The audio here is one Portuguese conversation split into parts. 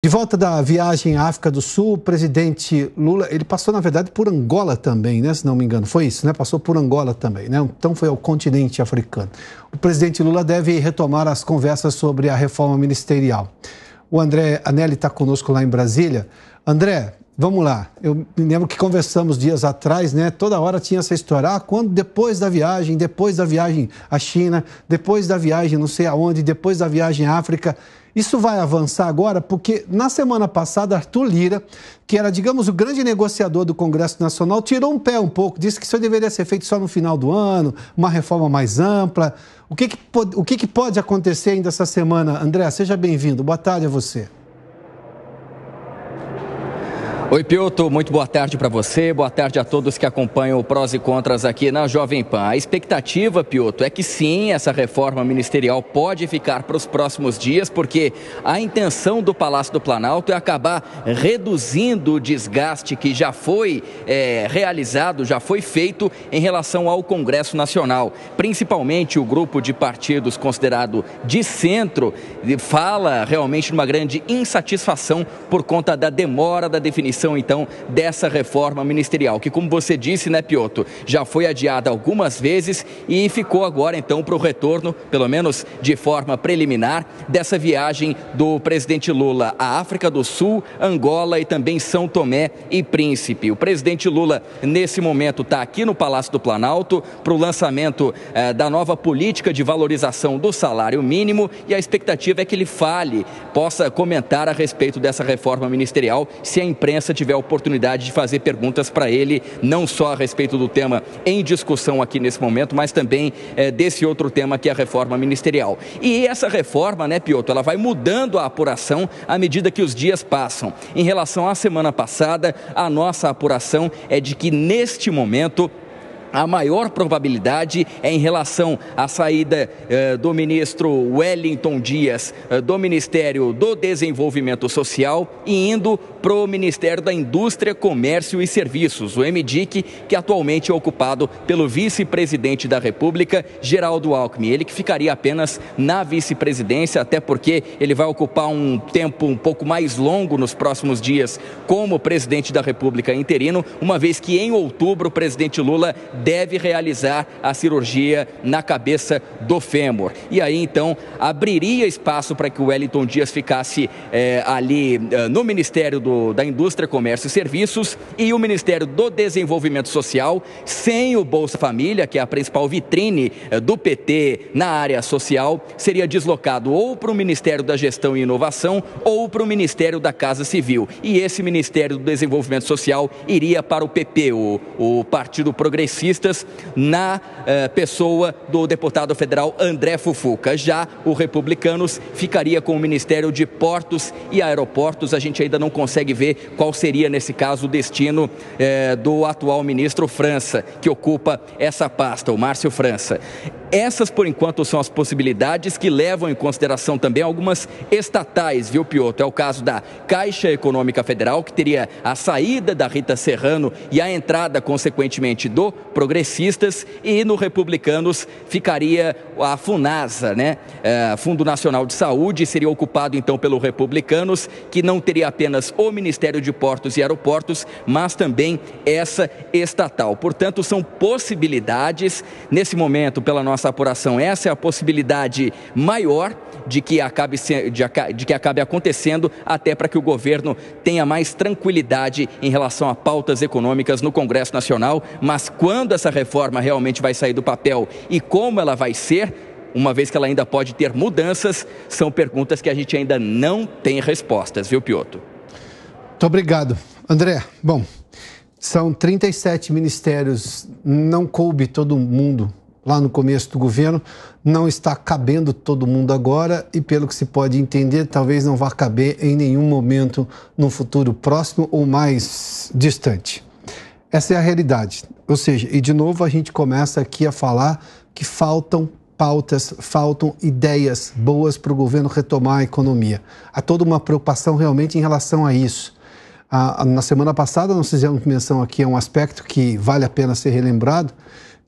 De volta da viagem à África do Sul, o presidente Lula, ele passou, na verdade, por Angola também, né? Se não me engano, foi isso, né? Passou por Angola também, né? Então foi ao continente africano. O presidente Lula deve retomar as conversas sobre a reforma ministerial. O André Anelli está conosco lá em Brasília. André, vamos lá. Eu me lembro que conversamos dias atrás, né? Toda hora tinha essa história. Ah, quando depois da viagem à China, depois da viagem não sei aonde, depois da viagem à África. Isso vai avançar agora porque na semana passada Arthur Lira, que era, digamos, o grande negociador do Congresso Nacional, tirou um pé um pouco, disse que isso deveria ser feito só no final do ano, uma reforma mais ampla. O que pode acontecer ainda essa semana? André, seja bem-vindo. Boa tarde a você. Oi, Piotr, muito boa tarde para você, boa tarde a todos que acompanham o Prós e Contras aqui na Jovem Pan. A expectativa, Piotr, é que sim, essa reforma ministerial pode ficar para os próximos dias, porque a intenção do Palácio do Planalto é acabar reduzindo o desgaste que já foi realizado, já foi feito em relação ao Congresso Nacional. Principalmente o grupo de partidos considerado de centro fala realmente de uma grande insatisfação por conta da demora da definição então dessa reforma ministerial, que, como você disse, né, Piotr, já foi adiada algumas vezes e ficou agora então para o retorno, pelo menos de forma preliminar, dessa viagem do presidente Lula à África do Sul, Angola e também São Tomé e Príncipe. O presidente Lula, nesse momento, está aqui no Palácio do Planalto para o lançamento da nova política de valorização do salário mínimo, e a expectativa é que ele possa comentar a respeito dessa reforma ministerial, se a imprensa tiver a oportunidade de fazer perguntas para ele, não só a respeito do tema em discussão aqui nesse momento, mas também desse outro tema que é a reforma ministerial. E essa reforma, né, Piotr, ela vai mudando a apuração à medida que os dias passam. Em relação à semana passada, a nossa apuração é de que neste momento a maior probabilidade é em relação à saída do ministro Wellington Dias do Ministério do Desenvolvimento Social e indo para o Ministério da Indústria, Comércio e Serviços, o MDIC, que atualmente é ocupado pelo vice-presidente da República, Geraldo Alckmin. Ele que ficaria apenas na vice-presidência, até porque ele vai ocupar um tempo um pouco mais longo nos próximos dias como presidente da República interino, uma vez que em outubro o presidente Lula deve realizar a cirurgia na cabeça do fêmur. E aí, então, abriria espaço para que o Wellington Dias ficasse ali no Ministério da Indústria, Comércio e Serviços e o Ministério do Desenvolvimento Social, sem o Bolsa Família, que é a principal vitrine do PT na área social, seria deslocado ou para o Ministério da Gestão e Inovação ou para o Ministério da Casa Civil. E esse Ministério do Desenvolvimento Social iria para o PP, o Partido Progressista, na pessoa do deputado federal André Fufuca. Já o Republicanos ficaria com o Ministério de Portos e Aeroportos. A gente ainda não consegue ver qual seria, nesse caso, o destino do atual ministro França, que ocupa essa pasta, o Márcio França. Essas, por enquanto, são as possibilidades que levam em consideração também algumas estatais, viu, Piotr? É o caso da Caixa Econômica Federal, que teria a saída da Rita Serrano e a entrada, consequentemente, do Progressistas, e no Republicanos ficaria a FUNASA, né? Fundo Nacional de Saúde, seria ocupado, então, pelo Republicanos, que não teria apenas o Ministério de Portos e Aeroportos, mas também essa estatal. Portanto, são possibilidades, nesse momento, pela nossa apuração, essa é a possibilidade maior de que acabe acontecendo, até para que o governo tenha mais tranquilidade em relação a pautas econômicas no Congresso Nacional. Mas quando essa reforma realmente vai sair do papel e como ela vai ser, uma vez que ela ainda pode ter mudanças, são perguntas que a gente ainda não tem respostas, viu, Piotr? Muito obrigado. André, bom, são 37 ministérios, não coube todo mundo lá no começo do governo, não está cabendo todo mundo agora e, pelo que se pode entender, talvez não vá caber em nenhum momento no futuro próximo ou mais distante. Essa é a realidade. Ou seja, e de novo a gente começa aqui a falar que faltam pautas, faltam ideias boas para o governo retomar a economia. Há toda uma preocupação realmente em relação a isso. Na semana passada nós fizemos menção aqui a um aspecto que vale a pena ser relembrado,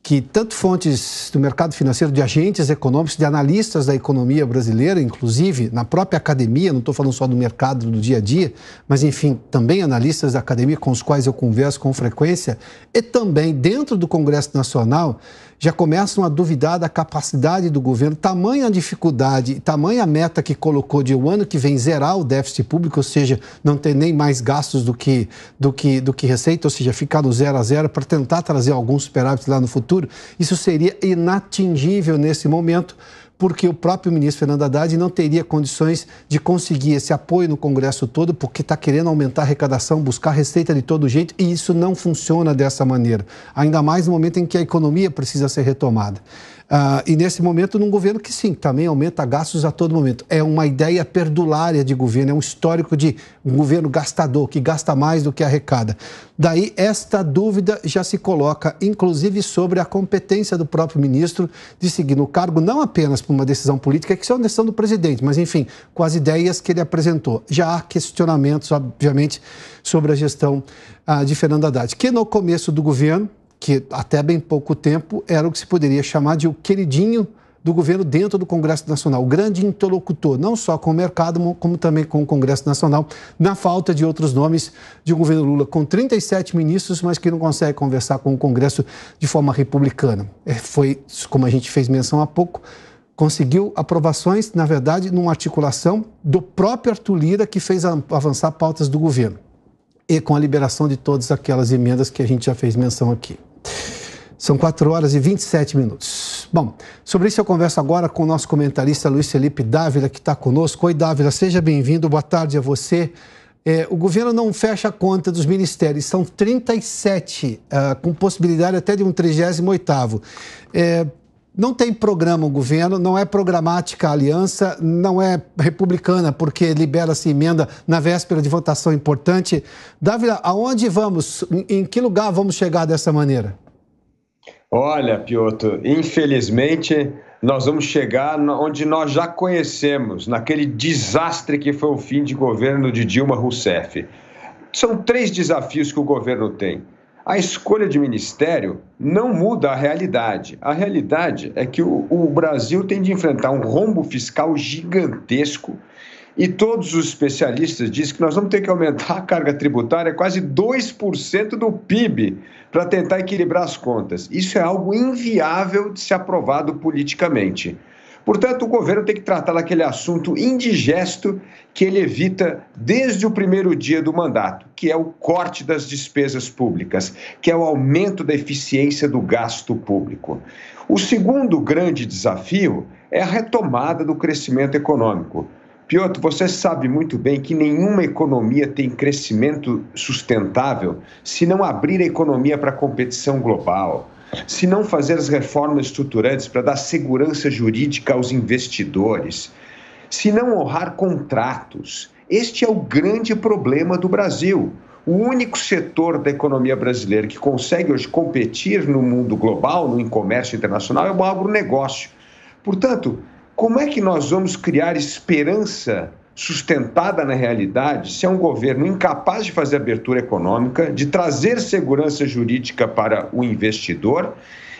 que tanto fontes do mercado financeiro, de agentes econômicos, de analistas da economia brasileira, inclusive na própria academia, não estou falando só do mercado do dia a dia, mas enfim, também analistas da academia com os quais eu converso com frequência, e também dentro do Congresso Nacional, já começam a duvidar da capacidade do governo, tamanha a dificuldade, tamanha a meta que colocou de o ano que vem zerar o déficit público, ou seja, não ter nem mais gastos do que receita, ou seja, ficar no 0 a 0 para tentar trazer alguns superávites lá no futuro. Isso seria inatingível nesse momento, porque o próprio ministro Fernando Haddad não teria condições de conseguir esse apoio no Congresso todo, porque está querendo aumentar a arrecadação, buscar receita de todo jeito, e isso não funciona dessa maneira. Ainda mais no momento em que a economia precisa ser retomada. E nesse momento, num governo que sim, também aumenta gastos a todo momento. É uma ideia perdulária de governo, é um histórico de um governo gastador, que gasta mais do que arrecada. Daí, esta dúvida já se coloca, inclusive, sobre a competência do próprio ministro de seguir no cargo, não apenas por uma decisão política, que isso é uma decisão do presidente, mas, enfim, com as ideias que ele apresentou. Já há questionamentos, obviamente, sobre a gestão de Fernando Haddad, que no começo do governo, que até bem pouco tempo era o que se poderia chamar de o queridinho do governo dentro do Congresso Nacional, o grande interlocutor, não só com o mercado, como também com o Congresso Nacional, na falta de outros nomes de um governo Lula, com 37 ministros, mas que não consegue conversar com o Congresso de forma republicana. Foi, como a gente fez menção há pouco, conseguiu aprovações, na verdade, numa articulação do próprio Arthur Lira, que fez avançar pautas do governo, e com a liberação de todas aquelas emendas que a gente já fez menção aqui. São 4 horas e 27 minutos. Bom, sobre isso eu converso agora com o nosso comentarista Luiz Felipe Dávila, que está conosco. Oi, Dávila, seja bem-vindo, boa tarde a você. O governo não fecha a conta dos ministérios, são 37, com possibilidade até de um 38º. Não tem programa o governo, não é programática a aliança, não é republicana, porque libera-se emenda na véspera de votação importante. Dávila, aonde vamos? Em que lugar vamos chegar dessa maneira? Olha, Piotr, infelizmente nós vamos chegar onde nós já conhecemos, naquele desastre que foi o fim de governo de Dilma Rousseff. São 3 desafios que o governo tem. A escolha de ministério não muda a realidade. A realidade é que o Brasil tem de enfrentar um rombo fiscal gigantesco e todos os especialistas dizem que nós vamos ter que aumentar a carga tributária quase 2% do PIB para tentar equilibrar as contas. Isso é algo inviável de ser aprovado politicamente. Portanto, o governo tem que tratar daquele assunto indigesto que ele evita desde o primeiro dia do mandato, que é o corte das despesas públicas, que é o aumento da eficiência do gasto público. O segundo grande desafio é a retomada do crescimento econômico. Piotr, você sabe muito bem que nenhuma economia tem crescimento sustentável se não abrir a economia para a competição global, se não fazer as reformas estruturantes para dar segurança jurídica aos investidores, se não honrar contratos. Este é o grande problema do Brasil. O único setor da economia brasileira que consegue hoje competir no mundo global, no comércio internacional, é o agronegócio. Portanto, como é que nós vamos criar esperança sustentada na realidade se é um governo incapaz de fazer abertura econômica, de trazer segurança jurídica para o investidor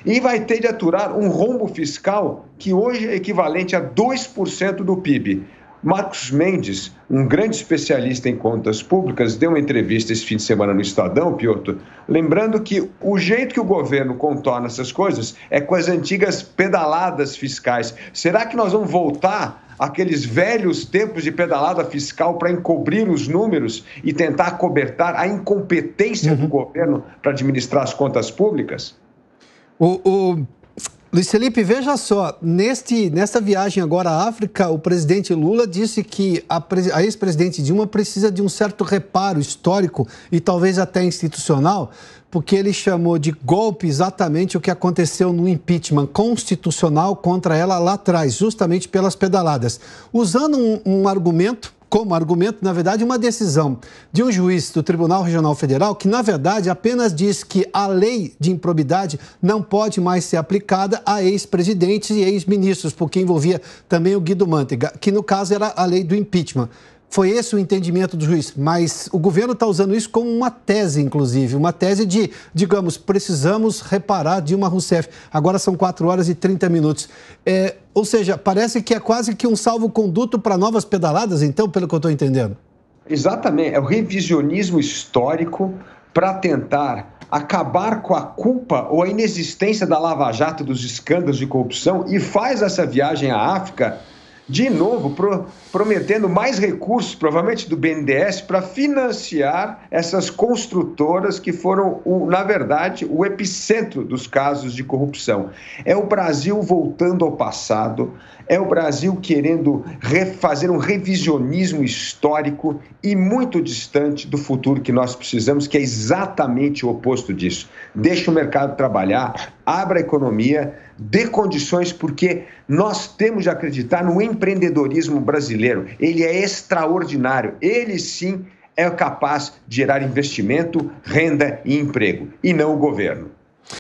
e vai ter de aturar um rombo fiscal que hoje é equivalente a 2% do PIB? Marcos Mendes, um grande especialista em contas públicas, deu uma entrevista esse fim de semana no Estadão, Piotr, lembrando que o jeito que o governo contorna essas coisas é com as antigas pedaladas fiscais. Será que nós vamos voltar àqueles velhos tempos de pedalada fiscal para encobrir os números e tentar acobertar a incompetência do governo para administrar as contas públicas? Luiz Felipe, veja só, nesta viagem agora à África, o presidente Lula disse que a ex-presidente Dilma precisa de um certo reparo histórico e talvez até institucional, porque ele chamou de golpe exatamente o que aconteceu no impeachment constitucional contra ela lá atrás, justamente pelas pedaladas. Usando um argumento, como argumento, na verdade, uma decisão de um juiz do Tribunal Regional Federal que, na verdade, apenas diz que a lei de improbidade não pode mais ser aplicada a ex-presidentes e ex-ministros, porque envolvia também o Guido Mantega, que no caso era a lei do impeachment. Foi esse o entendimento do juiz, mas o governo está usando isso como uma tese, inclusive, uma tese de, digamos, precisamos reparar Dilma Rousseff. Agora são 4 horas e 30 minutos. Ou seja, parece que é quase que um salvo-conduto para novas pedaladas, então, pelo que eu estou entendendo. Exatamente, é o revisionismo histórico para tentar acabar com a culpa ou a inexistência da Lava Jato, dos escândalos de corrupção, e faz essa viagem à África, de novo, prometendo mais recursos, provavelmente do BNDES, para financiar essas construtoras que foram, na verdade, o epicentro dos casos de corrupção. É o Brasil voltando ao passado, é o Brasil querendo fazer um revisionismo histórico e muito distante do futuro que nós precisamos, que é exatamente o oposto disso. Deixa o mercado trabalhar, abra a economia, dê condições, porque nós temos de acreditar no empreendedorismo brasileiro. Ele é extraordinário, ele sim é capaz de gerar investimento, renda e emprego, e não o governo.